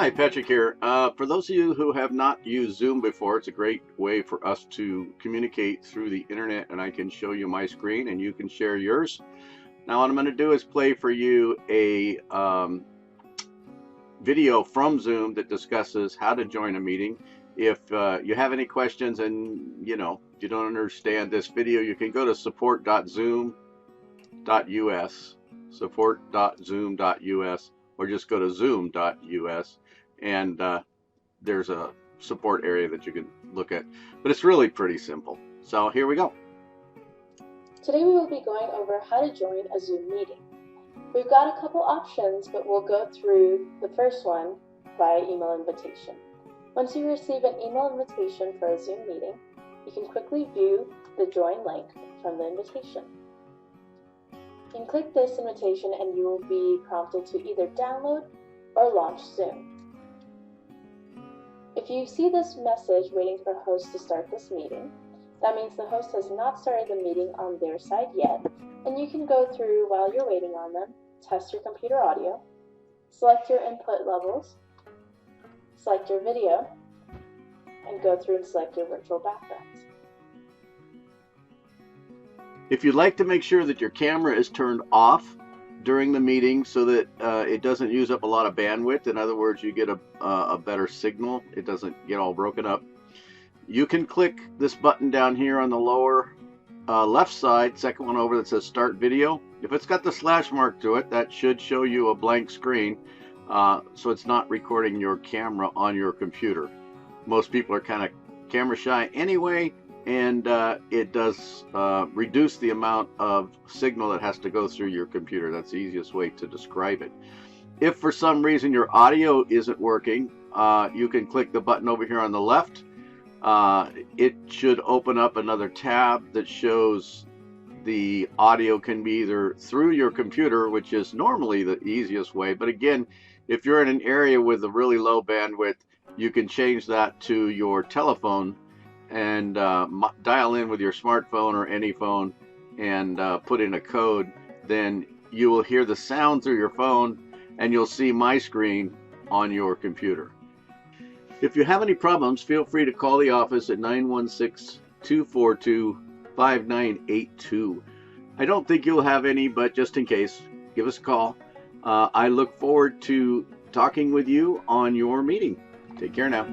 Hi, Patrick here. For those of you who have not used Zoom before, it's a great way for us to communicate through the internet, and I can show you my screen and you can share yours. Now what I'm going to do is play for you a video from Zoom that discusses how to join a meeting. If you have any questions and you don't understand this video, you can go to support.zoom.us, support.zoom.us, or just go to zoom.us, and there's a support area that you can look at. But it's really pretty simple. So here we go. Today we will be going over how to join a Zoom meeting. We've got a couple options, but we'll go through the first one via email invitation. Once you receive an email invitation for a Zoom meeting, you can quickly view the join link from the invitation. You can click this invitation and you will be prompted to either download or launch Zoom. If you see this message waiting for host to start this meeting, that means the host has not started the meeting on their side yet, and you can go through while you're waiting on them, test your computer audio, select your input levels, select your video, and go through and select your virtual backgrounds. If you'd like to make sure that your camera is turned off during the meeting so that it doesn't use up a lot of bandwidth, in other words, you get a better signal, it doesn't get all broken up, you can click this button down here on the lower left side, second one over, that says Start Video. If it's got the slash mark to it, that should show you a blank screen, so it's not recording your camera on your computer. Most people are kind of camera shy anyway, and it does reduce the amount of signal that has to go through your computer. That's the easiest way to describe it. If for some reason your audio isn't working, you can click the button over here on the left. It should open up another tab that shows the audio can be either through your computer, which is normally the easiest way, but again, if you're in an area with a really low bandwidth, you can change that to your telephone and dial in with your smartphone or any phone and put in a code. Then you will hear the sound through your phone and you'll see my screen on your computer. If you have any problems, feel free to call the office at 916-242-5982. I don't think you'll have any, but just in case, give us a call. I look forward to talking with you on your meeting. Take care now.